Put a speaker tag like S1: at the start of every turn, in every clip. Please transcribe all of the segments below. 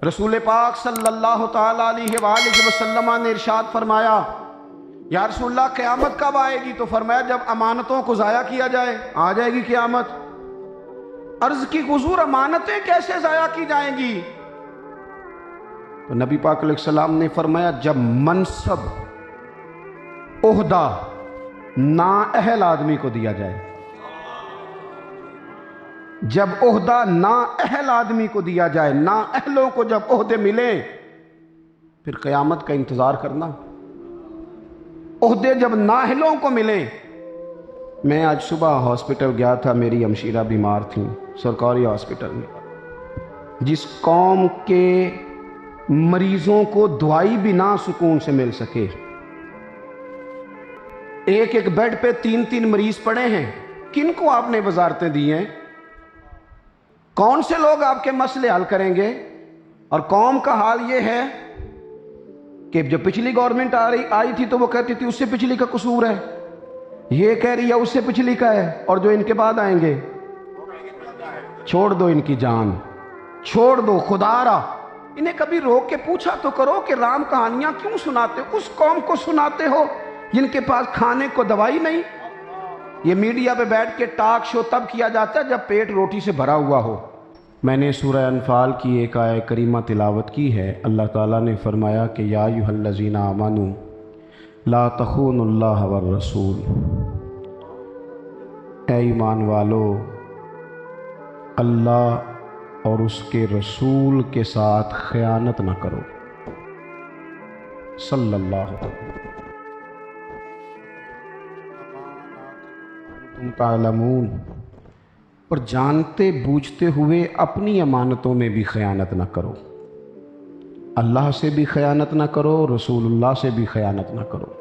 S1: رسول پاک صلی اللہ تعالی علیہ وآلہ وسلم نے ارشاد فرمایا یا رسول اللہ قیامت کب آئے گی؟ تو فرمایا جب امانتوں کو ضائع کیا جائے آ جائے گی قیامت۔ عرض کی حضور امانتیں کیسے ضائع کی جائیں گی؟ تو نبی پاک علیہ السلام نے فرمایا جب منصب عہدہ نااہل آدمی کو دیا جائے، جب عہدہ نااہل آدمی کو دیا جائے، نااہلوں کو جب عہدے ملیں پھر قیامت کا انتظار کرنا۔ عہدے جب نااہلوں کو ملیں، میں آج صبح ہاسپٹل گیا تھا، میری ہمشیرہ بیمار تھیں سرکاری ہاسپٹل میں، جس قوم کے مریضوں کو دوائی بھی نہ سکون سے مل سکے، ایک ایک بیڈ پہ 3 مریض پڑے ہیں، کن کو آپ نے وزارتیں دی ہیں؟ کون سے لوگ آپ کے مسئلے حل کریں گے؟ اور قوم کا حال یہ ہے کہ جو پچھلی گورنمنٹ آئی تھی تو وہ کہتی تھی اس سے پچھلی کا قصور ہے، یہ کہہ رہی ہے اس سے پچھلی کا ہے، اور جو ان کے بعد آئیں گے چھوڑ دو ان کی جان، چھوڑ دو خدا را۔ انہیں کبھی روک کے پوچھا تو کرو کہ رام کہانیاں کیوں سناتے ہو؟ اس قوم کو سناتے ہو جن کے پاس کھانے کو دوائی نہیں۔ یہ میڈیا پہ بیٹھ کے ٹاک شو تب کیا جاتا ہے جب پیٹ روٹی سے بھرا ہوا ہو۔ میں نے سورہ انفال کی ایک آیہ کریمہ تلاوت کی ہے۔ اللہ تعالیٰ نے فرمایا کہ یا ایھا الذین آمنوا لا تخونوا اللہ والرسول، اے ایمان والو اللہ اور اس کے رسول کے ساتھ خیانت نہ کرو، صلی اللہ علیہ وسلم۔ تم تعلمون، اور جانتے بوجھتے ہوئے اپنی امانتوں میں بھی خیانت نہ کرو، اللہ سے بھی خیانت نہ کرو، رسول اللہ سے بھی خیانت نہ کرو،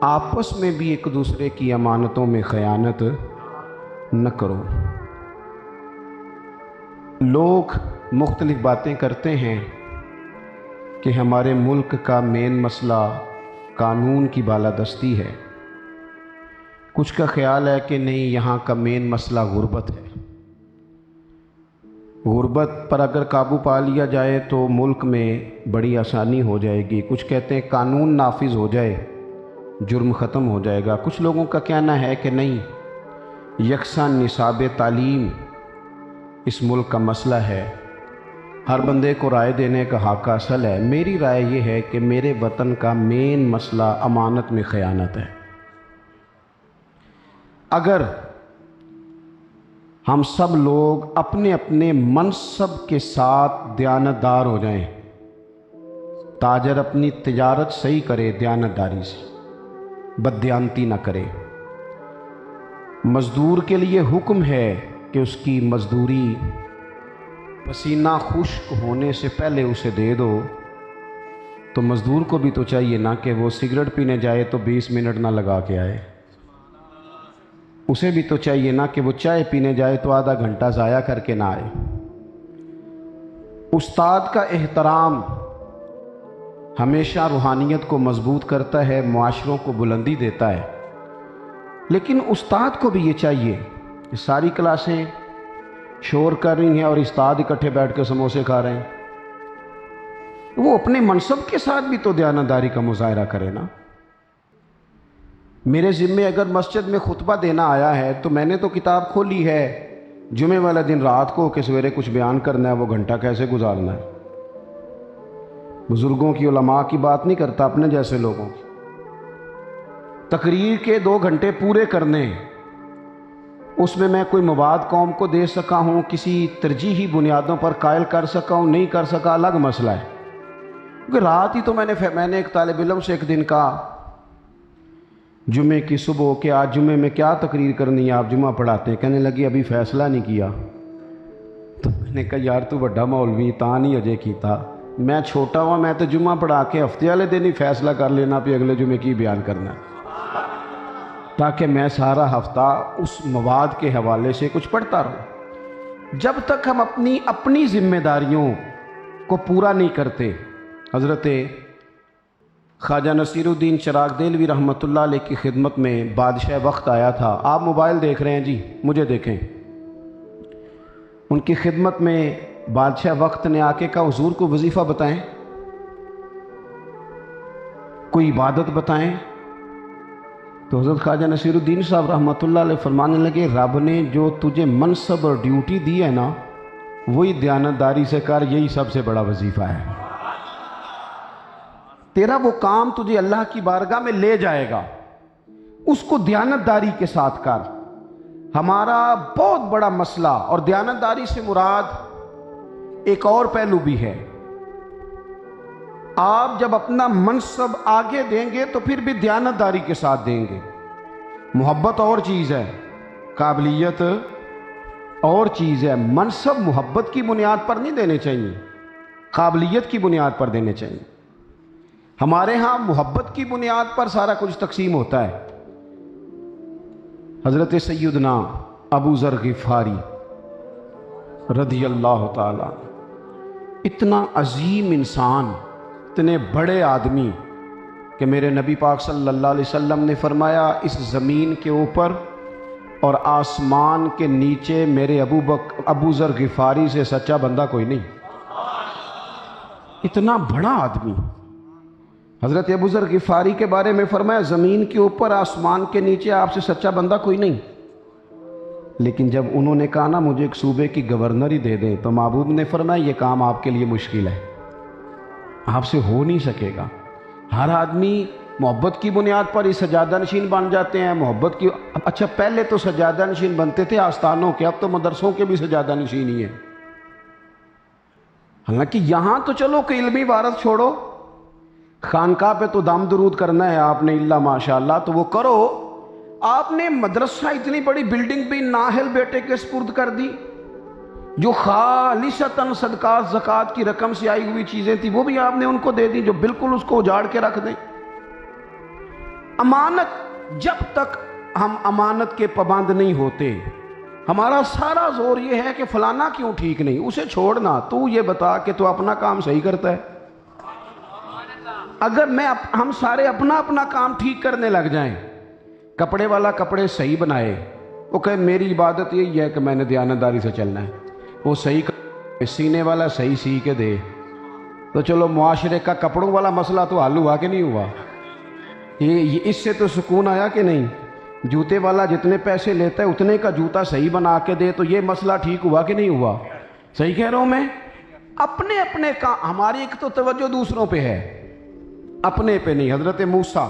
S1: آپس میں بھی ایک دوسرے کی امانتوں میں خیانت نہ کرو۔ لوگ مختلف باتیں کرتے ہیں کہ ہمارے ملک کا مین مسئلہ قانون کی بالادستی ہے، کچھ کا خیال ہے کہ نہیں یہاں کا مین مسئلہ غربت ہے، غربت پر اگر قابو پا لیا جائے تو ملک میں بڑی آسانی ہو جائے گی۔ کچھ کہتے ہیں قانون نافذ ہو جائے جرم ختم ہو جائے گا۔ کچھ لوگوں کا کہنا ہے کہ نہیں، یکساں نصاب تعلیم اس ملک کا مسئلہ ہے، ہر بندے کو رائے دینے کا حق اصل ہے۔ میری رائے یہ ہے کہ میرے وطن کا مین مسئلہ امانت میں خیانت ہے۔ اگر ہم سب لوگ اپنے اپنے منصب کے ساتھ دیانتدار ہو جائیں، تاجر اپنی تجارت صحیح کرے دیانتداری سے، بددیانتی نہ کرے، مزدور کے لیے حکم ہے کہ اس کی مزدوری پسینہ خشک ہونے سے پہلے اسے دے دو، تو مزدور کو بھی تو چاہیے نا کہ وہ سگریٹ پینے جائے تو 20 منٹ نہ لگا کے آئے، اسے بھی تو چاہیے نا کہ وہ چائے پینے جائے تو آدھا گھنٹہ ضائع کر کے نہ آئے۔ استاد کا احترام ہمیشہ روحانیت کو مضبوط کرتا ہے، معاشروں کو بلندی دیتا ہے، لیکن استاد کو بھی یہ چاہیے کہ ساری کلاسیں شور کر رہی ہیں اور استاد اکٹھے بیٹھ کے سموسے کھا رہے ہیں، وہ اپنے منصب کے ساتھ بھی تو دیانتداری کا مظاہرہ کرے نا۔ میرے ذمے اگر مسجد میں خطبہ دینا آیا ہے تو میں نے تو کتاب کھولی ہے جمعے والا دن رات کو کہ سویرے کچھ بیان کرنا ہے، وہ گھنٹہ کیسے گزارنا ہے۔ بزرگوں کی، علماء کی بات نہیں کرتا، اپنے جیسے لوگوں کی۔ تقریر کے 2 گھنٹے پورے کرنے، اس میں کوئی مواد قوم کو دے سکا ہوں، کسی ترجیحی بنیادوں پر قائل کر سکا ہوں، نہیں کر سکا، الگ مسئلہ ہے۔ کیونکہ رات ہی تو میں نے ایک طالب علم سے ایک دن کہا جمعے کی صبح کہ آج جمعے میں کیا تقریر کرنی ہے، آپ جمعہ پڑھاتے ہیں؟ کہنے لگی ابھی فیصلہ نہیں کیا۔ تو میں نے کہا یار تو بڑا مولوی تا نہیں اجے کیتا، میں چھوٹا ہوا، میں تو جمعہ پڑھا کے ہفتے والے دن ہی فیصلہ کر لینا پہ اگلے جمعے کی بیان کرنا ہے، تاکہ میں سارا ہفتہ اس مواد کے حوالے سے کچھ پڑھتا رہوں۔ جب تک ہم اپنی ذمہ داریوں کو پورا نہیں کرتے، حضرت خواجہ نصیر الدین چراغ دہلوی رحمۃ اللہ علیہ کی خدمت میں بادشاہ وقت آیا تھا۔ آپ موبائل دیکھ رہے ہیں جی، مجھے دیکھیں۔ ان کی خدمت میں بادشاہ وقت نے آ کے کہا حضور کو وظیفہ بتائیں، کوئی عبادت بتائیں. تو حضرت خواجہ نصیر الدین صاحب رحمۃ اللہ علیہ فرمانے لگے رب نے جو تجھے منصب اور ڈیوٹی دی ہے نا وہی دیانتداری سے کر، یہی سب سے بڑا وظیفہ ہے. تیرا وہ کام تجھے اللہ کی بارگاہ میں لے جائے گا، اس کو دیانتداری کے ساتھ کر. ہمارا بہت بڑا مسئلہ، اور دیانتداری سے مراد ایک اور پہلو بھی ہے. آپ جب اپنا منصب آگے دیں گے تو پھر بھی دیانتداری کے ساتھ دیں گے. محبت اور چیز ہے، قابلیت اور چیز ہے. منصب محبت کی بنیاد پر نہیں دینے چاہیے، قابلیت کی بنیاد پر دینے چاہیے. ہمارے ہاں محبت کی بنیاد پر سارا کچھ تقسیم ہوتا ہے. حضرت سیدنا ابو ذر غفاری رضی اللہ تعالی، اتنا عظیم انسان، اتنے بڑے آدمی کہ میرے نبی پاک صلی اللہ علیہ وسلم نے فرمایا اس زمین کے اوپر اور آسمان کے نیچے میرے ابو ذر غفاری سے سچا بندہ کوئی نہیں. اتنا بڑا آدمی. حضرت ابو ذر غفاری کے بارے میں فرمایا زمین کے اوپر آسمان کے نیچے آپ سے سچا بندہ کوئی نہیں. لیکن جب انہوں نے کہا نا مجھے ایک صوبے کی گورنر ہی دے دیں، تو محبوب نے فرمایا یہ کام آپ کے لیے مشکل ہے، آپ سے ہو نہیں سکے گا. ہر آدمی محبت کی بنیاد پر ہی سجادہ نشین بن جاتے ہیں. محبت کی، اچھا پہلے تو سجادہ نشین بنتے تھے آستانوں کے، اب تو مدرسوں کے بھی سجادہ نشین ہی ہیں. حالانکہ یہاں تو چلو کہ علمی وارث چھوڑو، خانقاہ پہ تو دم درود کرنا ہے آپ نے، اللہ ماشاءاللہ تو وہ کرو. آپ نے مدرسہ اتنی بڑی بلڈنگ بھی نااہل بیٹے کے سپرد کر دی، جو خالصتاً صدقات زکوٰۃ کی رقم سے آئی ہوئی چیزیں تھیں وہ بھی آپ نے ان کو دے دی، جو بالکل اس کو اجاڑ کے رکھ دیں. امانت، جب تک ہم امانت کے پابند نہیں ہوتے، ہمارا سارا زور یہ ہے کہ فلانا کیوں ٹھیک نہیں، اسے چھوڑنا، تو یہ بتا کہ تو اپنا کام صحیح کرتا ہے. اگر ہم سارے اپنا کام ٹھیک کرنے لگ جائیں، کپڑے والا کپڑے صحیح بنائے، وہ کہے میری عبادت یہی ہے کہ میں نے دیانتداری سے چلنا ہے، وہ صحیح سینے والا صحیح سی کے دے، تو چلو معاشرے کا کپڑوں والا مسئلہ تو حل ہوا کہ نہیں ہوا؟ یہ اس سے تو سکون آیا کہ نہیں؟ جوتے والا جتنے پیسے لیتا ہے اتنے کا جوتا صحیح بنا کے دے، تو یہ مسئلہ ٹھیک ہوا کہ نہیں ہوا؟ صحیح کہہ رہا ہوں میں؟ اپنے کا، ہماری ایک تو توجہ دوسروں پہ ہے، اپنے پہ نہیں. حضرت موسیٰ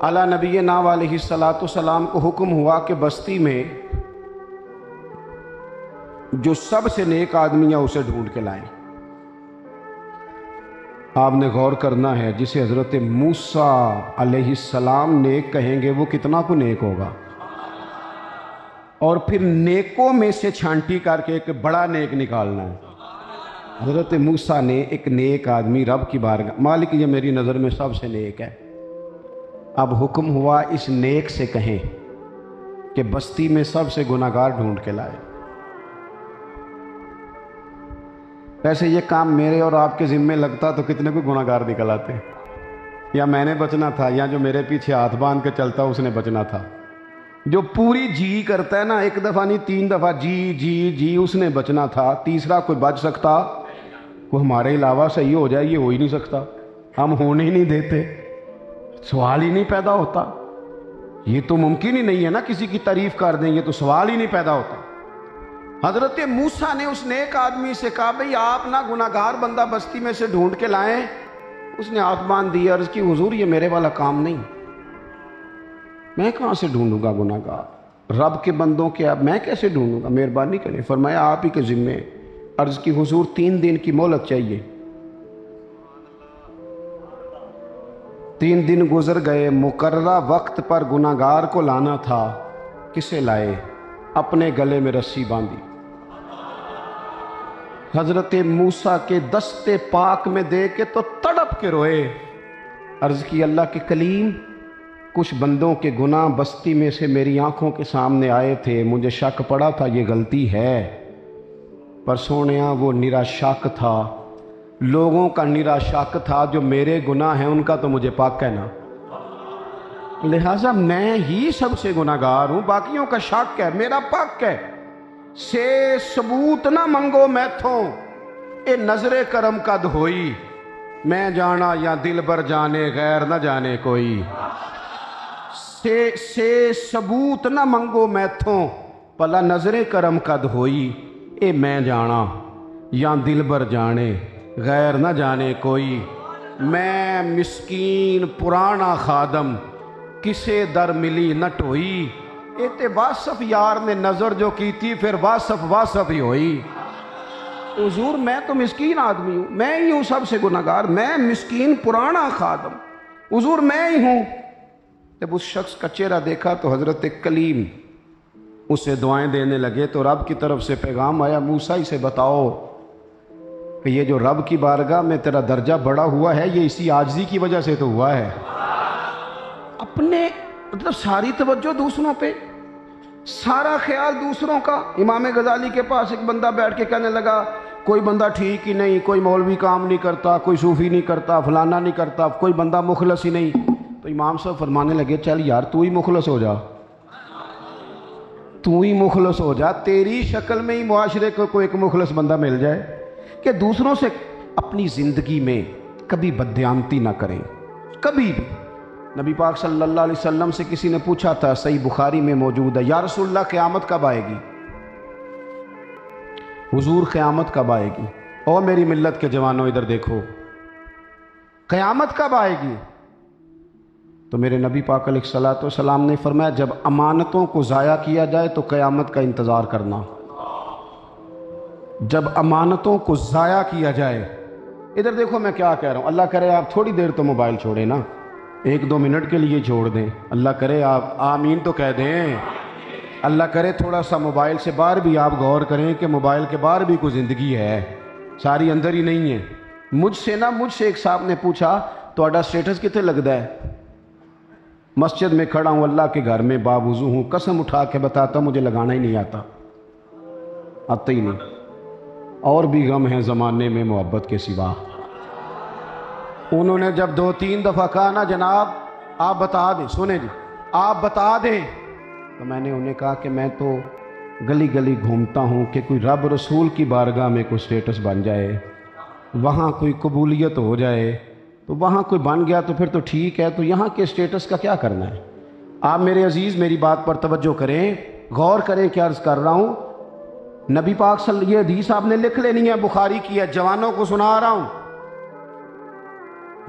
S1: علی نبینا علیہ السلام کو حکم ہوا کہ بستی میں جو سب سے نیک آدمی ہے اسے ڈھونڈ کے لائیں. آپ نے غور کرنا ہے، جسے حضرت موسیٰ علیہ السلام نیک کہیں گے وہ کتنا کو نیک ہوگا، اور پھر نیکوں میں سے چھانٹی کر کے ایک بڑا نیک نکالنا ہے. حضرت موسیٰ نے ایک نیک آدمی رب کی بارگاہ، مالک یہ میری نظر میں سب سے نیک ہے. اب حکم ہوا اس نیک سے کہیں کہ بستی میں سب سے گناہگار ڈھونڈ کے لائے. ویسے یہ کام میرے اور آپ کے ذمے لگتا تو کتنے کو گناہگار نکل آتے، یا میں نے بچنا تھا، یا جو میرے پیچھے ہاتھ باندھ کے چلتا اس نے بچنا تھا. جو پوری جی کرتا ہے نا، ایک دفعہ نہیں 3 دفعہ جی جی جی، اس نے بچنا تھا. تیسرا کوئی بچ سکتا؟ وہ ہمارے علاوہ صحیح ہو جائے، یہ ہو ہی نہیں سکتا، ہم ہونے ہی نہیں دیتے، سوال ہی نہیں پیدا ہوتا. یہ تو ممکن ہی نہیں ہے نا کسی کی تعریف کر دیں، یہ تو سوال ہی نہیں پیدا ہوتا. حضرت موسیٰ نے اس نیک آدمی سے کہا بھئی آپ نہ گناہگار بندہ بستی میں سے ڈھونڈ کے لائیں. اس نے ہاتھ باندھ دیا، عرض کی حضور یہ میرے والا کام نہیں، میں کہاں سے ڈھونڈوں گا گناہگار؟ رب کے بندوں کے اب میں کیسے ڈھونڈوں گا؟ مہربانی کریں. فرمایا آپ ہی کے ذمے. عرض کی حضور 3 دن کی مہلت چاہیے. 3 دن گزر گئے، مقررہ وقت پر گناہگار کو لانا تھا. کسے لائے؟ اپنے گلے میں رسی باندھی. حضرت موسیٰ کے دستے پاک میں دے کے تو تڑپ کے روئے. عرض کی اللہ کے کلیم، کچھ بندوں کے گناہ بستی میں سے میری آنکھوں کے سامنے آئے تھے، مجھے شک پڑا تھا یہ غلطی ہے، پر سونیا وہ نرا شک تھا، لوگوں کا نرا شک تھا، جو میرے گناہ ہیں ان کا تو مجھے پاک کہنا، لہٰذا میں ہی سب سے گناہگار ہوں، باقیوں کا شک ہے، میرا پاک ہے. سے ثبوت نہ منگو میتھوں اے نظر کرم قد ہوئی میں جانا یا دل بر جانے غیر نہ جانے کوئی سے ثبوت نہ منگو میتھوں پلا نظر کرم قد ہوئی اے میں جانا یا دل بر جانے غیر نہ جانے کوئی میں مسکین پرانا خادم کسے در ملی نہ ٹوئی اے تے واصف یار نے نظر جو کی تھی پھر واصف ہی ہوئی حضور میں تو مسکین آدمی ہوں، میں ہی ہوں سب سے گناہگار، میں مسکین پرانا خادم، حضور میں ہی ہوں۔ جب اس شخص کا چہرہ دیکھا تو حضرت کلیم اسے دعائیں دینے لگے تو رب کی طرف سے پیغام آیا، موسیٰ اسے بتاؤ کہ یہ جو رب کی بارگاہ میں تیرا درجہ بڑا ہوا ہے یہ اسی عاجزی کی وجہ سے تو ہوا ہے۔ اپنے مطلب ساری توجہ دوسروں پہ، سارا خیال دوسروں کا۔ امام غزالی کے پاس ایک بندہ بیٹھ کے کہنے لگا کوئی بندہ ٹھیک ہی نہیں، کوئی مولوی کام نہیں کرتا، کوئی صوفی نہیں کرتا، فلانا نہیں کرتا، کوئی بندہ مخلص ہی نہیں۔ تو امام صاحب فرمانے لگے چل یار تو ہی مخلص ہو جا، تو ہی مخلص ہو جا، تیری شکل میں ہی معاشرے کو ایک مخلص بندہ مل جائے کہ دوسروں سے اپنی زندگی میں کبھی بددیانتی نہ کریں، کبھی بھی۔ نبی پاک صلی اللہ علیہ وسلم سے کسی نے پوچھا تھا، صحیح بخاری میں موجود ہے، یا رسول اللہ قیامت کب آئے گی؟ حضور قیامت کب آئے گی؟ او میری ملت کے جوانوں ادھر دیکھو، قیامت کب آئے گی؟ تو میرے نبی پاک علیہ الصلوۃ والسلام نے فرمایا جب امانتوں کو ضائع کیا جائے تو قیامت کا انتظار کرنا۔ جب امانتوں کو ضائع کیا جائے، ادھر دیکھو میں کیا کہہ رہا ہوں، اللہ کرے آپ تھوڑی دیر تو موبائل چھوڑیں نا، 1-2 منٹ کے لیے چھوڑ دیں، اللہ کرے آپ آمین تو کہہ دیں، اللہ کرے تھوڑا سا موبائل سے باہر بھی آپ غور کریں کہ موبائل کے باہر بھی کوئی زندگی ہے، ساری اندر ہی نہیں ہے۔ مجھ سے ایک صاحب نے پوچھا تہاڈا سٹیٹس کتے لگتا ہے؟ مسجد میں کھڑا ہوں، اللہ کے گھر میں باوضو ہوں، قسم اٹھا کے بتاتا ہوں مجھے لگانا ہی نہیں آتا ہی نہیں، اور بھی غم ہیں زمانے میں محبت کے سوا۔ انہوں نے جب 2-3 دفعہ کہا نا جناب آپ بتا دیں، سنیں جی آپ بتا دیں، تو میں نے انہیں کہا کہ میں تو گلی گلی گھومتا ہوں کہ کوئی رب رسول کی بارگاہ میں کوئی سٹیٹس بن جائے، وہاں کوئی قبولیت ہو جائے، تو وہاں کوئی بن گیا تو پھر تو ٹھیک ہے، تو یہاں کے سٹیٹس کا کیا کرنا ہے؟ آپ میرے عزیز میری بات پر توجہ کریں، غور کریں کیا عرض کر رہا ہوں۔ نبی پاک یہ حدیث آپ نے لکھ لینی ہے، بخاری کی ہے، جوانوں کو سنا رہا ہوں۔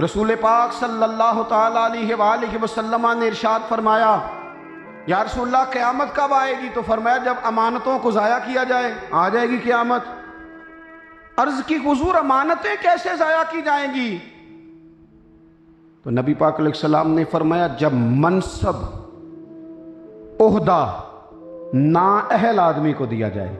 S1: رسول پاک صلی اللہ تعالیٰ علیہ وآلہ وسلم نے ارشاد فرمایا یا رسول اللہ قیامت کب آئے گی؟ تو فرمایا جب امانتوں کو ضائع کیا جائے آ جائے گی قیامت۔ عرض کی حضور امانتیں کیسے ضائع کی جائیں گی؟ تو نبی پاک علیہ السلام نے فرمایا جب منصب عہدہ نااہل آدمی کو دیا جائے،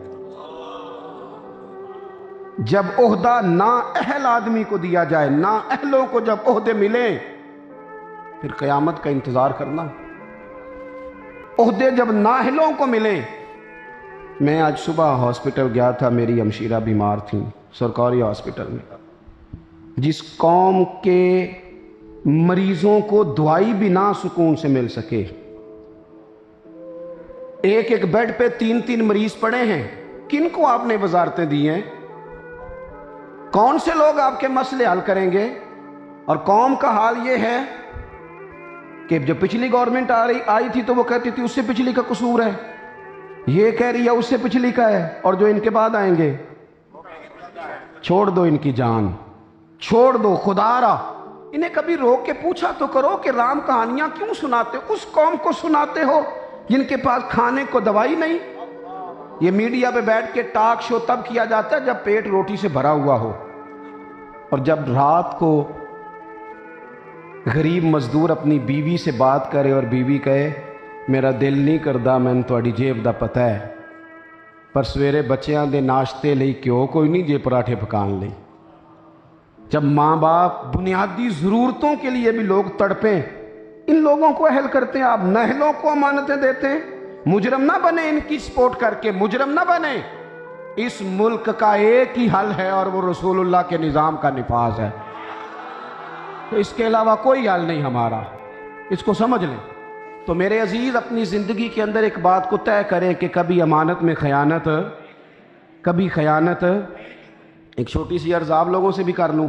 S1: جب عہدہ نااہل آدمی کو دیا جائے، نااہلوں کو جب عہدے ملیں پھر قیامت کا انتظار کرنا۔ عہدے جب نااہلوں کو ملیں، میں آج صبح ہاسپٹل گیا تھا، میری ہمشیرہ بیمار تھیں سرکاری ہاسپٹل میں، جس قوم کے مریضوں کو دوائی بھی نہ سکون سے مل سکے، ایک بیڈ پہ 3 مریض پڑے ہیں، کن کو آپ نے وزارتیں دی ہیں؟ کون سے لوگ آپ کے مسئلے حل کریں گے؟ اور قوم کا حال یہ ہے کہ جب پچھلی گورنمنٹ آئی تھی تو وہ کہتی تھی اس سے پچھلی کا قصور ہے، یہ کہہ رہی ہے اس سے پچھلی کا ہے، اور جو ان کے بعد آئیں گے چھوڑ دو ان کی جان، چھوڑ دو، خدا را انہیں کبھی روک کے پوچھا تو کرو کہ رام کہانیاں کیوں سناتے ہو؟ اس قوم کو سناتے ہو جن کے پاس کھانے کو دوائی نہیں۔ یہ میڈیا پہ بیٹھ کے ٹاک شو تب کیا جاتا ہے جب پیٹ روٹی سے بھرا ہوا ہو، اور جب رات کو غریب مزدور اپنی بیوی سے بات کرے اور بیوی کہے میرا دل نہیں کردا میں تہاڈی جیب دا پتہ ہے، پر سویرے بچیاں دے ناشتے لئی کیوں کوئی نہیں جے پراٹھے پکان لئی۔ جب ماں باپ بنیادی ضرورتوں کے لیے بھی لوگ تڑپیں، ان لوگوں کو اہل کرتے ہیں، آپ نااہلوں کو امانتیں دیتے ہیں۔ مجرم نہ بنے ان کی سپورٹ کر کے، مجرم نہ بنے۔ اس ملک کا ایک ہی حل ہے اور وہ رسول اللہ کے نظام کا نفاذ ہے، تو اس کے علاوہ کوئی حل نہیں ہمارا، اس کو سمجھ لیں۔ تو میرے عزیز اپنی زندگی کے اندر ایک بات کو طے کریں کہ کبھی امانت میں خیانت، کبھی خیانت۔ ایک چھوٹی سی عرض آپ لوگوں سے بھی کر لوں،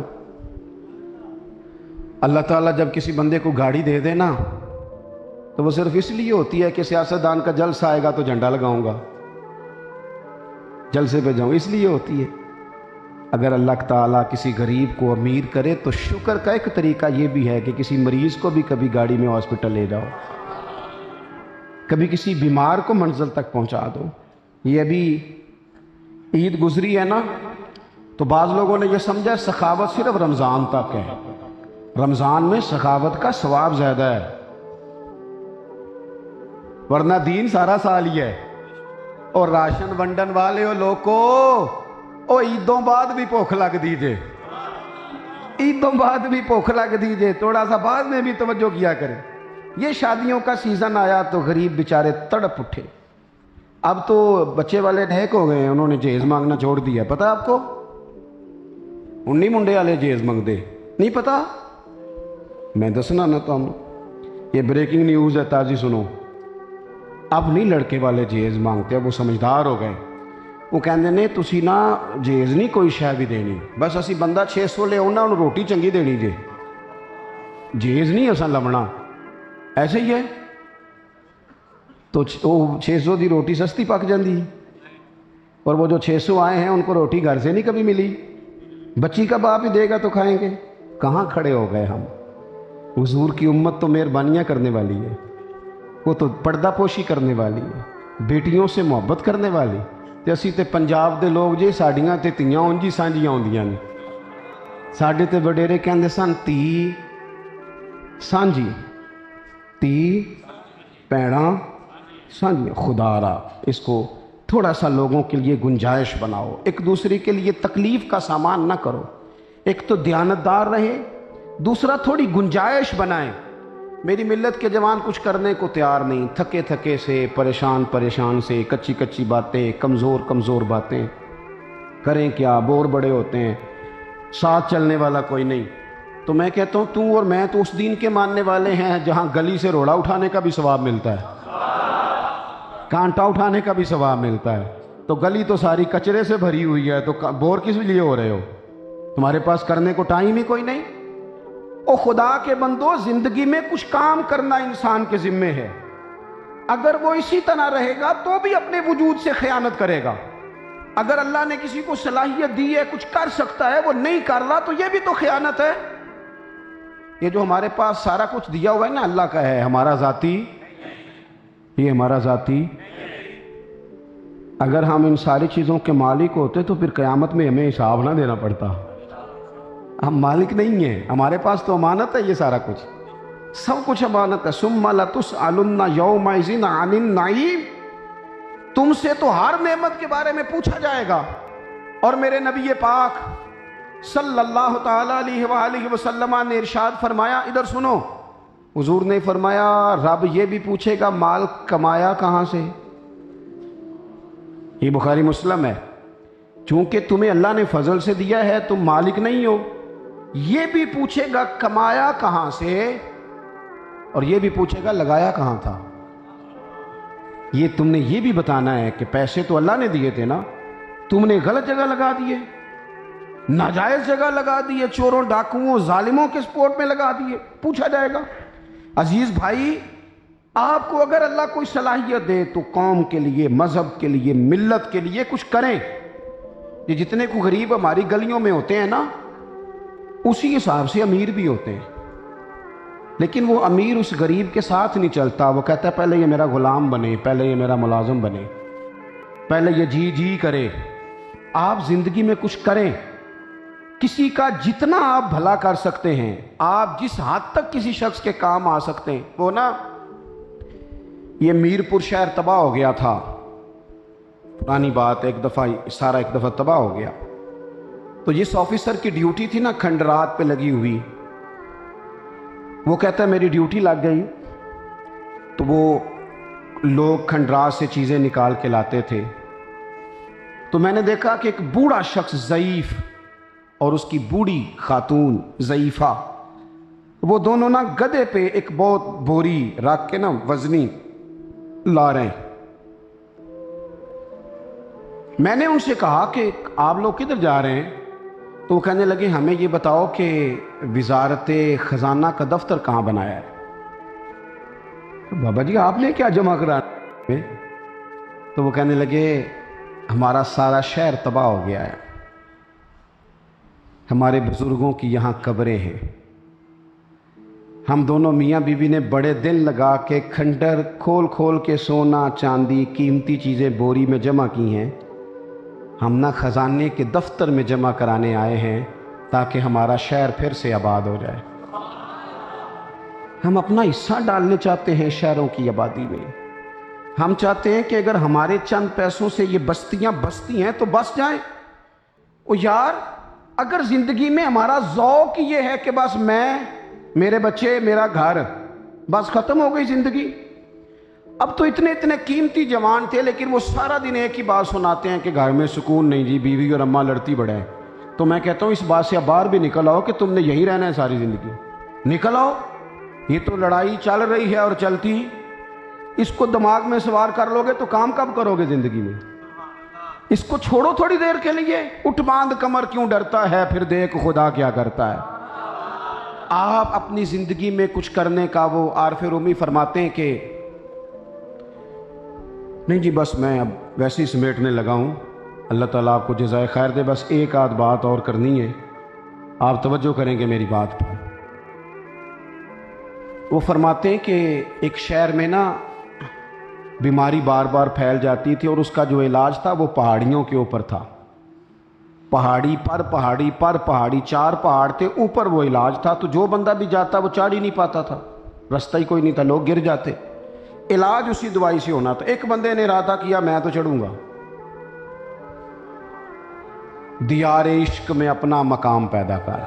S1: اللہ تعالیٰ جب کسی بندے کو گاڑی دے دے نا تو وہ صرف اس لیے ہوتی ہے کہ سیاستدان کا جلسہ آئے گا تو جھنڈا لگاؤں گا، جلسے پہ جاؤں، اس لیے ہوتی ہے۔ اگر اللہ تعالیٰ کسی غریب کو امیر کرے تو شکر کا ایک طریقہ یہ بھی ہے کہ کسی مریض کو بھی کبھی گاڑی میں ہاسپٹل لے جاؤ، کبھی کسی بیمار کو منزل تک پہنچا دو۔ یہ ابھی عید گزری ہے نا، تو بعض لوگوں نے یہ سمجھا سخاوت صرف رمضان تک ہے، رمضان میں سخاوت کا ثواب زیادہ ہے، ورنہ دین سارا سال ہی ہے۔ اور راشن ونڈن والے ہو لوگو، او عیدوں بعد بھی بھوک لگ دیجئے، عیدوں بعد بھی بھوک لگ دیجئے، تھوڑا سا بعد میں بھی توجہ کیا کریں۔ یہ شادیوں کا سیزن آیا تو غریب بیچارے تڑپ اٹھے۔ اب تو بچے والے ڈھیک ہو گئے ہیں، انہوں نے جہیز مانگنا چھوڑ دیا، پتہ آپ کو؟ انہی منڈے والے جہیز مانگ دے، نہیں پتہ؟ میں دسنا نہ تو یہ بریکنگ نیوز ہے، تازی سنو۔ اب نہیں لڑکے والے جہیز مانگتے، اب وہ سمجھدار ہو گئے۔ وہ کہندے نے تسی نا جہیز نہیں کوئی شے بھی دینی، بس اسی بندہ 600 لے آؤنا، انہوں روٹی چنگی دینی جے، جہیز نہیں اساں لمنا، ایسے ہی ہے۔ تو 600 دی روٹی سستی پک جاندی، اور وہ جو 600 آئے ہیں ان کو روٹی گھر سے نہیں کبھی ملی، بچی کا باپ ہی دے گا تو کھائیں گے۔ کہاں کھڑے ہو گئے ہم؟ حضور کی امت تو مہربانیاں کرنے والی ہے، وہ تو پردہ پوشی کرنے والی ہے، بیٹیوں سے محبت کرنے والی۔ تے اسی تے پنجاب دے لوگ جے ساڑیاں تے تیاں اونجی سانجیاں ہوندیاں نے، ساڈے تے وڈیرے کہندے سن تی سانجی، تی پیڑاں سانجیاں۔ خدا را اس کو تھوڑا سا لوگوں کے لیے گنجائش بناؤ، ایک دوسرے کے لیے تکلیف کا سامان نہ کرو۔ ایک تو دیانتدار رہے، دوسرا تھوڑی گنجائش بنائیں۔ میری ملت کے جوان کچھ کرنے کو تیار نہیں، تھکے تھکے سے، پریشان سے، کچی کچی باتیں، کمزور باتیں، کریں کیا؟ بور بڑے ہوتے ہیں، ساتھ چلنے والا کوئی نہیں۔ تو میں کہتا ہوں تو اور میں تو اس دین کے ماننے والے ہیں جہاں گلی سے روڑا اٹھانے کا بھی ثواب ملتا ہے، کانٹا اٹھانے کا بھی ثواب ملتا ہے۔ تو گلی تو ساری کچرے سے بھری ہوئی ہے، تو بور کس لیے ہو رہے ہو؟ تمہارے پاس کرنے کو ٹائم ہی کوئی نہیں۔ او خدا کے بندو، زندگی میں کچھ کام کرنا انسان کے ذمے ہے۔ اگر وہ اسی طرح رہے گا تو بھی اپنے وجود سے خیانت کرے گا۔ اگر اللہ نے کسی کو صلاحیت دی ہے، کچھ کر سکتا ہے، وہ نہیں کر رہا، تو یہ بھی تو خیانت ہے۔ یہ جو ہمارے پاس سارا کچھ دیا ہوا ہے نا، اللہ کا ہے، ہمارا ذاتی، یہ ہمارا ذاتی۔ اگر ہم ان ساری چیزوں کے مالک ہوتے تو پھر قیامت میں ہمیں حساب نہ دینا پڑتا۔ ہم مالک نہیں ہیں، ہمارے پاس تو امانت ہے، یہ سارا کچھ، سب کچھ امانت ہے۔ ثم لتسألن یومئذ عن النعیم، تم سے تو ہر نعمت کے بارے میں پوچھا جائے گا۔ اور میرے نبی پاک صلی اللہ تعالی علیہ وآلہ وسلم نے ارشاد فرمایا، ادھر سنو، حضور نے فرمایا رب یہ بھی پوچھے گا مال کمایا کہاں سے؟ یہ بخاری مسلم ہے۔ چونکہ تمہیں اللہ نے فضل سے دیا ہے، تم مالک نہیں ہو، یہ بھی پوچھے گا کمایا کہاں سے، اور یہ بھی پوچھے گا لگایا کہاں تھا۔ یہ تم نے یہ بھی بتانا ہے کہ پیسے تو اللہ نے دیے تھے نا، تم نے غلط جگہ لگا دیے، ناجائز جگہ لگا دیے، چوروں ڈاکوؤں ظالموں کے سپورٹ میں لگا دیے، پوچھا جائے گا۔ عزیز بھائی، آپ کو اگر اللہ کوئی صلاحیت دے تو قوم کے لیے، مذہب کے لیے، ملت کے لیے کچھ کریں۔ یہ جتنے کو غریب ہماری گلیوں میں ہوتے ہیں نا، اسی حساب سے امیر بھی ہوتے ہیں، لیکن وہ امیر اس غریب کے ساتھ نہیں چلتا، وہ کہتا ہے پہلے یہ میرا غلام بنے، پہلے یہ میرا ملازم بنے، پہلے یہ جی کرے۔ آپ زندگی میں کچھ کریں، کسی کا جتنا آپ بھلا کر سکتے ہیں، آپ جس حد تک کسی شخص کے کام آ سکتے ہیں۔ وہ نا یہ میرپور شہر تباہ ہو گیا تھا، پرانی بات، ایک دفعہ تباہ ہو گیا۔ تو جس آفیسر کی ڈیوٹی تھی نا کھنڈرات پہ لگی ہوئی، وہ کہتا ہے میری ڈیوٹی لگ گئی، تو وہ لوگ کھنڈرات سے چیزیں نکال کے لاتے تھے۔ تو میں نے دیکھا کہ ایک بوڑھا شخص ضعیف اور اس کی بوڑھی خاتون ضعیفہ، وہ دونوں نا گدھے پہ ایک بہت بوری رکھ کے نا وزنی لا رہے ہیں۔ میں نے ان سے کہا کہ آپ لوگ کدھر جا رہے ہیں؟ تو وہ کہنے لگے ہمیں یہ بتاؤ کہ وزارت خزانہ کا دفتر کہاں بنایا ہے؟ بابا جی آپ نے کیا جمع کرانا؟ تو وہ کہنے لگے ہمارا سارا شہر تباہ ہو گیا ہے، ہمارے بزرگوں کی یہاں قبریں ہیں، ہم دونوں میاں بیوی نے بڑے دل لگا کے کھنڈر کھول کھول کے سونا چاندی قیمتی چیزیں بوری میں جمع کی ہیں، ہم نہ خزانے کے دفتر میں جمع کرانے آئے ہیں تاکہ ہمارا شہر پھر سے آباد ہو جائے۔ ہم اپنا حصہ ڈالنے چاہتے ہیں شہروں کی آبادی میں۔ ہم چاہتے ہیں کہ اگر ہمارے چند پیسوں سے یہ بستیاں بستی ہیں تو بس جائیں۔ او یار، اگر زندگی میں ہمارا ذوق یہ ہے کہ بس میں، میرے بچے، میرا گھر، بس ختم ہو گئی زندگی۔ اب تو اتنے قیمتی جوان تھے لیکن وہ سارا دن ایک ہی بات سناتے ہیں کہ گھر میں سکون نہیں جی، بیوی اور اماں لڑتی بڑے ہیں۔ تو میں کہتا ہوں اس بات سے اب باہر بھی نکل آؤ کہ تم نے یہی رہنا ہے ساری زندگی۔ نکل آؤ، یہ تو لڑائی چل رہی ہے اور چلتی، اس کو دماغ میں سوار کر لو گے تو کام کب کرو گے زندگی میں؟ اس کو چھوڑو تھوڑی دیر کے لیے۔ اٹھ باندھ کمر کیوں ڈرتا ہے، پھر دیکھ خدا کیا کرتا ہے۔ آپ اپنی زندگی میں کچھ کرنے کا، وہ عارف رومی فرماتے ہیں کہ نہیں جی بس میں اب ویسے ہی سمیٹنے لگا ہوں، اللہ تعالیٰ آپ کو جزائے خیر دے، بس ایک آدھ بات اور کرنی ہے، آپ توجہ کریں گے میری بات پر۔ وہ فرماتے ہیں کہ ایک شہر میں نا بیماری بار بار پھیل جاتی تھی اور اس کا جو علاج تھا وہ پہاڑیوں کے اوپر تھا۔ پہاڑی پر پہاڑی پر پہاڑی، 4 پہاڑ تھے، اوپر وہ علاج تھا، تو جو بندہ بھی جاتا وہ چڑھ ہی نہیں پاتا تھا، رستہ ہی کوئی نہیں تھا، لوگ گر جاتے۔ علاج اسی دوائی سے ہونا تھا۔ ایک بندے نے ارادہ کیا میں تو چڑھوں گا، دیار عشق میں اپنا مقام پیدا کر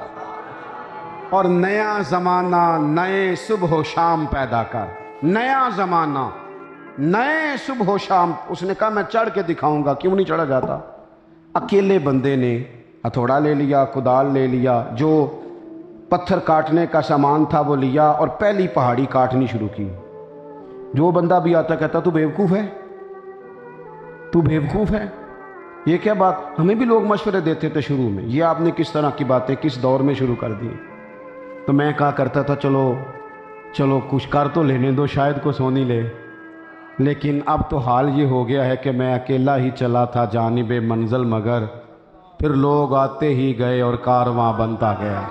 S1: اور نیا زمانہ، نئے صبح و شام پیدا کر۔ نیا زمانہ، نئے صبح و شام۔ اس نے کہا میں چڑھ کے دکھاؤں گا، کیوں نہیں چڑھا جاتا؟ اکیلے بندے نے ہتھوڑا لے لیا، کدال لے لیا، جو پتھر کاٹنے کا سامان تھا وہ لیا اور پہلی پہاڑی کاٹنی شروع کی۔ جو بندہ بھی آتا کہتا تو بیوقوف ہے، تو بیوقوف ہے، یہ کیا بات؟ ہمیں بھی لوگ مشورے دیتے تھے شروع میں، یہ آپ نے کس طرح کی باتیں کس دور میں شروع کر دی؟ تو میں کہا کرتا تھا چلو کچھ کر تو لینے دو، شاید کو سونی لے۔ لیکن اب تو حال یہ ہو گیا ہے کہ میں اکیلا ہی چلا تھا جانب منزل، مگر پھر لوگ آتے ہی گئے اور کارواں بنتا گیا۔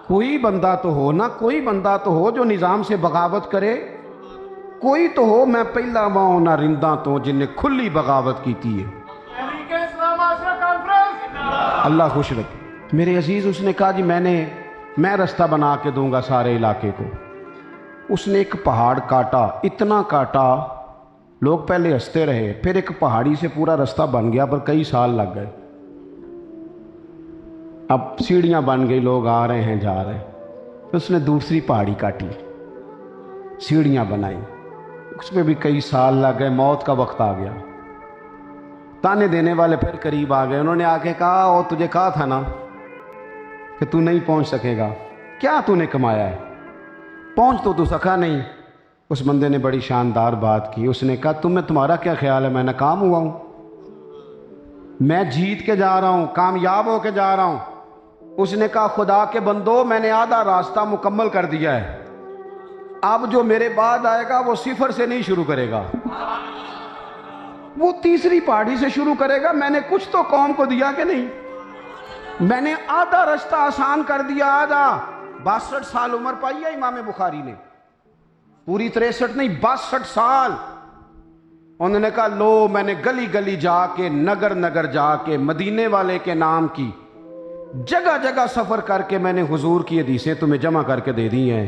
S1: کوئی بندہ تو ہو نا، کوئی بندہ تو ہو جو نظام سے بغاوت کرے، کوئی تو ہو۔ میں پہلا ماں نہ رندہ تو جن نے کھلی بغاوت کی تھی ہے۔ اللہ خوش رکھے میرے عزیز۔ اس نے کہا جی میں رستہ بنا کے دوں گا سارے علاقے کو۔ اس نے ایک پہاڑ کاٹا، اتنا کاٹا لوگ پہلے ہنستے رہے، پھر ایک پہاڑی سے پورا رستہ بن گیا، پر کئی سال لگ گئے۔ اب سیڑھیاں بن گئی، لوگ آ رہے ہیں جا رہے ہیں۔ پھر اس نے دوسری پہاڑی کاٹی، سیڑھیاں بنائی، اس میں بھی کئی سال لگ گئے، موت کا وقت آ گیا۔ تانے دینے والے پھر قریب آ گئے، انہوں نے آ کے کہا اور تجھے کہا تھا نا کہ تو نہیں پہنچ سکے گا، کیا تو نے کمایا ہے، پہنچ تو سکا نہیں۔ اس بندے نے بڑی شاندار بات کی، اس نے کہا تمہارا کیا خیال ہے میں ناکام ہوا ہوں؟ میں جیت کے جا رہا ہوں، کامیاب ہو کے جا رہا ہوں۔ اس نے کہا خدا کے بندو، میں نے آدھا راستہ مکمل کر دیا ہے، اب جو میرے بعد آئے گا وہ صفر سے نہیں شروع کرے گا، وہ تیسری پہاڑی سے شروع کرے گا۔ میں نے کچھ تو قوم کو دیا کہ نہیں؟ میں نے آدھا راستہ آسان کر دیا، آدھا۔ 62 سال عمر پائی ہے امام بخاری نے، پوری 63 نہیں، 62 سال۔ انہوں نے کہا لو میں نے گلی گلی جا کے، نگر نگر جا کے، مدینے والے کے نام کی جگہ جگہ سفر کر کے میں نے حضور کی حدیثیں تمہیں جمع کر کے دے دی ہیں۔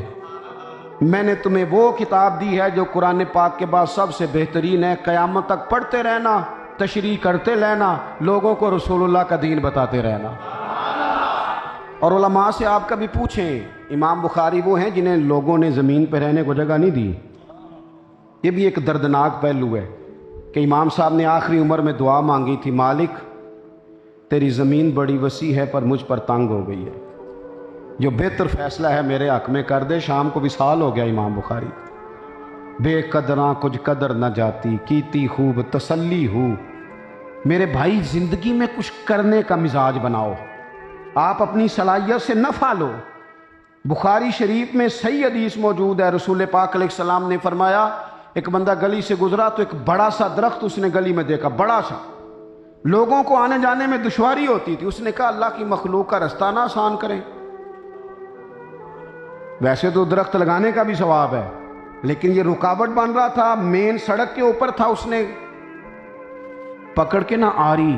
S1: میں نے تمہیں وہ کتاب دی ہے جو قرآن پاک کے بعد سب سے بہترین ہے، قیامت تک پڑھتے رہنا، تشریح کرتے رہنا، لوگوں کو رسول اللہ کا دین بتاتے رہنا۔ اور علماء سے آپ کبھی پوچھیں، امام بخاری وہ ہیں جنہیں لوگوں نے زمین پہ رہنے کو جگہ نہیں دی۔ یہ بھی ایک دردناک پہلو ہے کہ امام صاحب نے آخری عمر میں دعا مانگی تھی، مالک تیری زمین بڑی وسیع ہے پر مجھ پر تنگ ہو گئی ہے، جو بہتر فیصلہ ہے میرے حق میں کر دے. شام کو وصال ہو گیا امام بخاری. بے قدراں کچھ قدر نہ جاتی، کیتی خوب تسلی ہو. میرے بھائی زندگی میں کچھ کرنے کا مزاج بناؤ، آپ اپنی صلاحیت سے نفع لو. بخاری شریف میں صحیح حدیث موجود ہے، رسول پاک علیہ السلام نے فرمایا ایک بندہ گلی سے گزرا تو ایک بڑا سا درخت اس نے گلی میں دیکھا، بڑا سا، لوگوں کو آنے جانے میں دشواری ہوتی تھی. اس نے کہا اللہ کی مخلوق کا رستہ نہ آسان کریں. ویسے تو درخت لگانے کا بھی ثواب ہے، لیکن یہ رکاوٹ بن رہا تھا، مین سڑک کے اوپر تھا. اس نے پکڑ کے نہ آری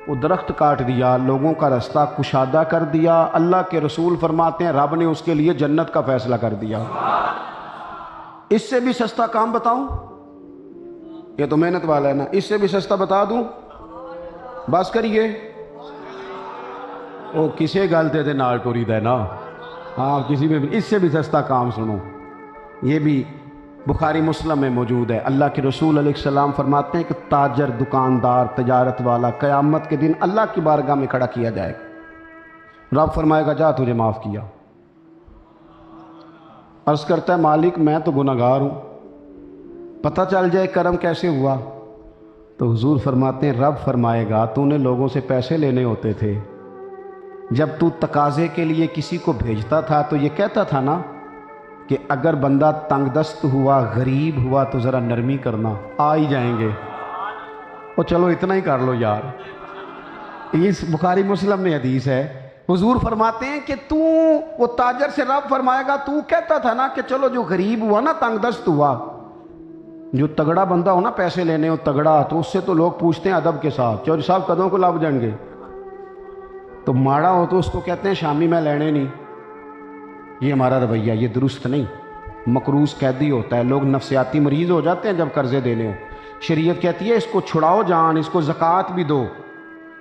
S1: وہ درخت کاٹ دیا، لوگوں کا رستہ کشادہ کر دیا. اللہ کے رسول فرماتے ہیں رب نے اس کے لیے جنت کا فیصلہ کر دیا. اس سے بھی سستا کام بتاؤں؟ یہ تو محنت والا ہے نا. اس سے بھی سستا بتا دوں؟ بس کریے. وہ کسے گالتے تھے نال ٹوری دے نا. ہاں کسی میں بھی. اس سے بھی سستا کام سنو، یہ بھی بخاری مسلم میں موجود ہے. اللہ کے رسول علیہ السلام فرماتے ہیں کہ تاجر، دکاندار، تجارت والا قیامت کے دن اللہ کی بارگاہ میں کھڑا کیا جائے گا. رب فرمائے گا جا تجھے معاف کیا. عرض کرتا ہے مالک میں تو گناہگار ہوں، پتہ چل جائے کرم کیسے ہوا. تو حضور فرماتے ہیں رب فرمائے گا تو نے لوگوں سے پیسے لینے ہوتے تھے، جب تو تقاضے کے لیے کسی کو بھیجتا تھا تو یہ کہتا تھا نا کہ اگر بندہ تنگ دست ہوا، غریب ہوا تو ذرا نرمی کرنا، آ ہی جائیں گے. اور چلو اتنا ہی کر لو یار. اس بخاری مسلم میں حدیث ہے. حضور فرماتے ہیں کہ تو وہ تاجر سے رب فرمائے گا تو کہتا تھا نا کہ چلو جو غریب ہوا نا، تنگ دست ہوا، جو تگڑا بندہ ہو نا پیسے لینے ہو تگڑا، تو اس سے تو لوگ پوچھتے ہیں ادب کے ساتھ چوری صاحب کدوں کو لب جائیں گے. تو ماڑا ہو تو اس کو کہتے ہیں شامی میں لینے نہیں. یہ ہمارا رویہ یہ درست نہیں. مقروض قیدی ہوتا ہے، لوگ نفسیاتی مریض ہو جاتے ہیں جب قرضے دینے ہو. شریعت کہتی ہے اس کو چھڑاؤ جان، اس کو زکوٰۃ بھی دو،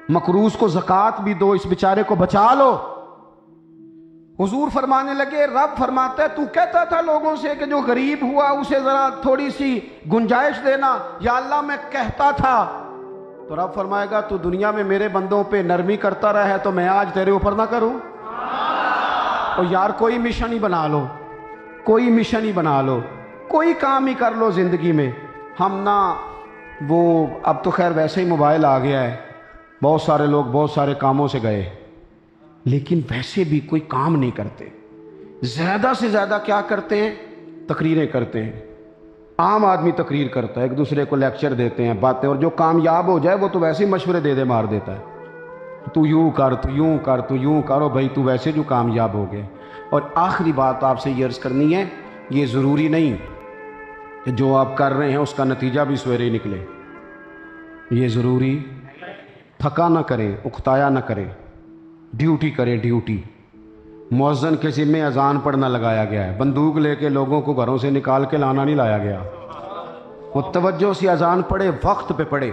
S1: مقروض کو زکوٰۃ بھی دو، اس بیچارے کو بچا لو. حضور فرمانے لگے رب فرماتا ہے تو کہتا تھا لوگوں سے کہ جو غریب ہوا اسے ذرا تھوڑی سی گنجائش دینا. یا اللہ میں کہتا تھا. تو رب فرمائے گا تو دنیا میں میرے بندوں پہ نرمی کرتا رہا ہے تو میں آج تیرے اوپر نہ کروں؟ اور یار کوئی مشن ہی بنا لو، کوئی مشن ہی بنا لو، کوئی کام ہی کر لو زندگی میں. ہم نہ وہ اب تو خیر ویسے ہی موبائل آ گیا ہے، بہت سارے لوگ بہت سارے کاموں سے گئے، لیکن ویسے بھی کوئی کام نہیں کرتے. زیادہ سے زیادہ کیا کرتے ہیں؟ تقریریں کرتے ہیں. عام آدمی تقریر کرتا ہے، ایک دوسرے کو لیکچر دیتے ہیں، باتیں، اور جو کامیاب ہو جائے وہ تو ویسے ہی مشورے دے مار دیتا ہے. تو یوں کر، تو یوں کر، تو یوں کرو بھائی تو ویسے جو کامیاب ہو گئے. اور آخری بات آپ سے یہ عرض کرنی ہے، یہ ضروری نہیں کہ جو آپ کر رہے ہیں اس کا نتیجہ بھی سویرے ہی نکلے. یہ ضروری تھکا نہ کریں، اکتایا نہ کریں، ڈیوٹی کریں. ڈیوٹی مؤذن کے ذمے اذان پڑھنا لگایا گیا ہے، بندوق لے کے لوگوں کو گھروں سے نکال کے لانا نہیں لایا گیا. وہ توجہ سے اذان پڑھے، وقت پہ پڑھے،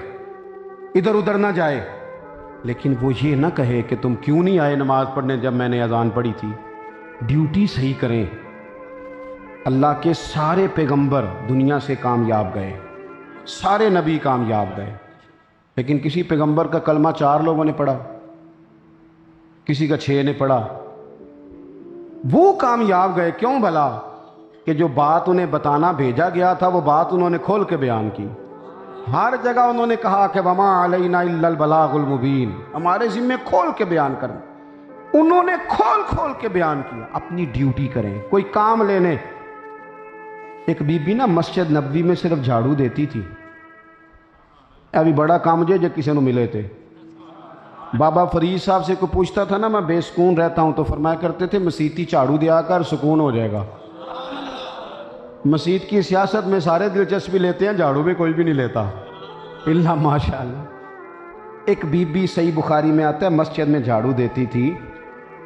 S1: ادھر ادھر نہ جائے. لیکن وہ یہ نہ کہے کہ تم کیوں نہیں آئے نماز پڑھنے جب میں نے اذان پڑھی تھی. ڈیوٹی صحیح کریں. اللہ کے سارے پیغمبر دنیا سے کامیاب گئے، سارے نبی کامیاب گئے، لیکن کسی پیغمبر کا کلمہ 4 لوگوں نے پڑھا، کسی کا 6 نے پڑھا. وہ کامیاب گئے کیوں بھلا؟ کہ جو بات انہیں بتانا بھیجا گیا تھا وہ بات انہوں نے کھول کے بیان کی. ہر جگہ انہوں نے کہا کہ وما علینا الا البلاغ المبین، ہمارے ذمے کھول کے بیان کرنا. انہوں نے کھول کے بیان کیا. اپنی ڈیوٹی کریں، کوئی کام لینے. ایک بی بی نا مسجد نبوی میں صرف جھاڑو دیتی تھی. ابھی بڑا کام جو کسی نے ملے تھے. بابا فرید صاحب سے کوئی پوچھتا تھا نا میں بے سکون رہتا ہوں تو فرمایا کرتے تھے مسیتی جھاڑو دیا کر، سکون ہو جائے گا. مسجد کی سیاست میں سارے دلچسپی لیتے ہیں، جھاڑو میں کوئی بھی نہیں لیتا الا ماشاء اللہ. ایک بی بی صحیح بخاری میں آتا ہے مسجد میں جھاڑو دیتی تھی.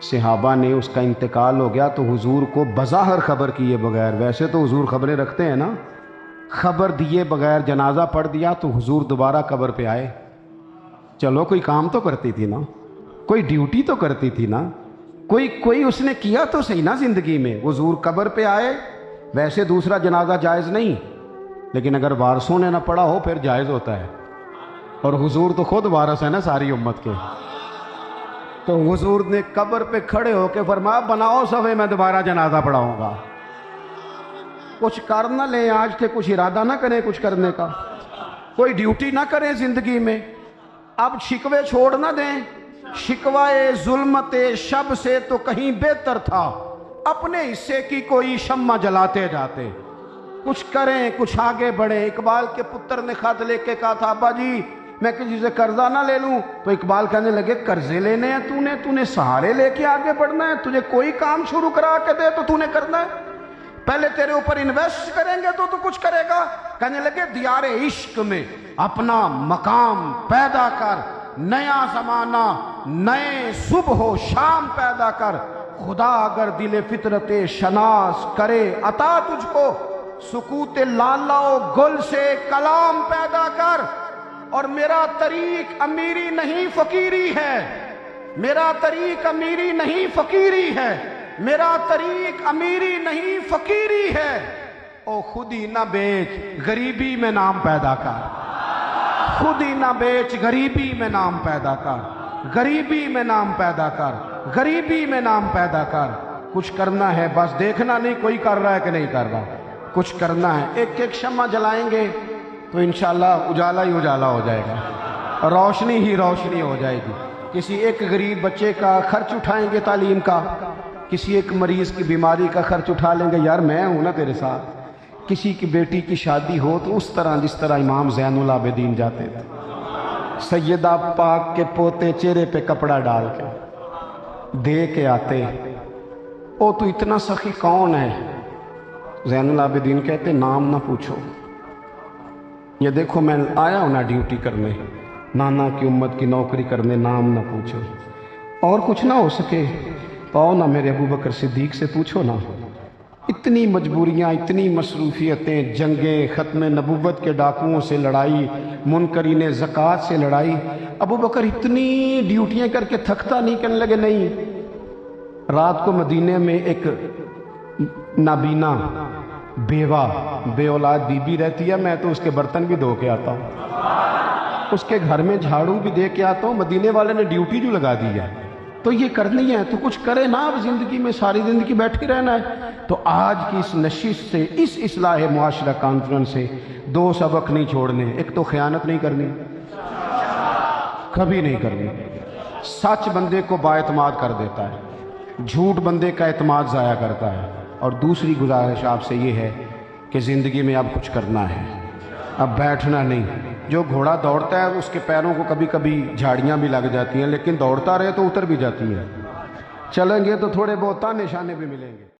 S1: صحابہ نے اس کا انتقال ہو گیا تو حضور کو بظاہر خبر کیے بغیر، ویسے تو حضور خبریں رکھتے ہیں نا، خبر دیے بغیر جنازہ پڑھ دیا تو حضور دوبارہ قبر پہ آئے. چلو کوئی کام تو کرتی تھی نا، کوئی ڈیوٹی تو کرتی تھی نا، کوئی اس نے کیا تو صحیح نا زندگی میں. حضور قبر پہ آئے. ویسے دوسرا جنازہ جائز نہیں، لیکن اگر وارثوں نے نہ پڑھا ہو پھر جائز ہوتا ہے. اور حضور تو خود وارث ہے نا ساری امت کے. تو حضور نے قبر پہ کھڑے ہو کے فرمایا بناؤ صفے، میں دوبارہ جنازہ پڑھاؤں گا۔ کچھ کر نہ لیں آج سے، کچھ ارادہ نہ کریں کچھ کرنے کا، کوئی ڈیوٹی نہ کریں زندگی میں، اب شکوے چھوڑ نہ دیں۔ شکوائے ظلمت شب سے تو کہیں بہتر تھا اپنے حصے کی کوئی شمع جلاتے جاتے۔ کچھ کریں، کچھ آگے بڑھیں۔ اقبال کے پتر نے خط لے کے کہا تھا ابا جی میں کسی سے قرضہ نہ لے لوں، تو اقبال کہنے لگے قرضے لینے ہیں تو نے سہارے لے کے آگے بڑھنا ہے، تجھے کوئی کام شروع کرا کے دے تو نے کرنا ہے، پہلے تیرے اوپر انویسٹ کریں گے تو کچھ کرے گا۔ کہنے لگے دیار عشق میں اپنا مقام پیدا کر، نیا زمانہ نئے صبح و شام پیدا کر، خدا اگر دل فطرت شناس کرے عطا تجھ کو، سکوت لالا و گل سے کلام پیدا کر۔ اور میرا طریق امیری نہیں فقیری ہے، میرا طریق امیری نہیں فقیری ہے، میرا طریق امیری نہیں فقیری ہے۔ او خود ہی نہ بیچ غریبی میں نام پیدا کر، خود ہی نہ بیچ غریبی میں نام پیدا کر، غریبی میں نام پیدا کر، غریبی میں نام پیدا کر۔ کچھ کرنا ہے، بس دیکھنا نہیں کوئی کر رہا ہے کہ نہیں کر رہا، کچھ کرنا ہے۔ ایک ایک شمع جلائیں گے تو انشاءاللہ اجالا ہی اجالا ہو جائے گا، روشنی ہی روشنی ہو جائے گی۔ کسی ایک غریب بچے کا خرچ اٹھائیں گے تعلیم کا، کسی ایک مریض کی بیماری کا خرچ اٹھا لیں گے، یار میں ہوں نا تیرے ساتھ۔ کسی کی بیٹی کی شادی ہو تو اس طرح جس طرح امام زین العابدین جاتے تھے، سیدہ پاک کے پوتے چہرے پہ کپڑا ڈال کے دے کے آتے۔ او تو اتنا سخی کون ہے؟ زین العابدین کہتے نام نہ پوچھو، یہ دیکھو میں آیا ہوں نا ڈیوٹی کرنے، نانا کی امت کی نوکری کرنے، نام نہ پوچھو، اور کچھ نہ ہو سکے تو آؤ نا میرے ابو بکر صدیق سے پوچھو نا۔ اتنی مجبوریاں، اتنی مصروفیتیں، جنگیں، ختم نبوت کے ڈاکوؤں سے لڑائی، منکرین زکوٰۃ سے لڑائی، ابو بکر اتنی ڈیوٹیاں کر کے تھکتا نہیں؟ کہنے لگے نہیں۔ رات کو مدینے میں ایک نابینا بیوہ بے اولاد بی بی رہتی ہے، میں تو اس کے برتن بھی دھو کے آتا ہوں، اس کے گھر میں جھاڑو بھی دے کے آتا ہوں، مدینے والے نے ڈیوٹی جو لگا دی ہے تو یہ کرنی ہے، تو کچھ کرے نا۔ اب زندگی میں ساری زندگی بیٹھی رہنا ہے تو آج کی اس نشست سے، اس اصلاح معاشرہ کانفرنس سے دو سبق نہیں چھوڑنے۔ ایک تو خیانت نہیں کرنی، کبھی نہیں کرنی۔ سچ بندے کو بااعتماد کر دیتا ہے، جھوٹ بندے کا اعتماد ضائع کرتا ہے۔ اور دوسری گزارش آپ سے یہ ہے کہ زندگی میں اب کچھ کرنا ہے، اب بیٹھنا نہیں۔ جو گھوڑا دوڑتا ہے اس کے پیروں کو کبھی کبھی جھاڑیاں بھی لگ جاتی ہیں، لیکن دوڑتا رہے تو اتر بھی جاتی ہیں۔ چلیں گے تو تھوڑے بہت تانے شانے بھی ملیں گے۔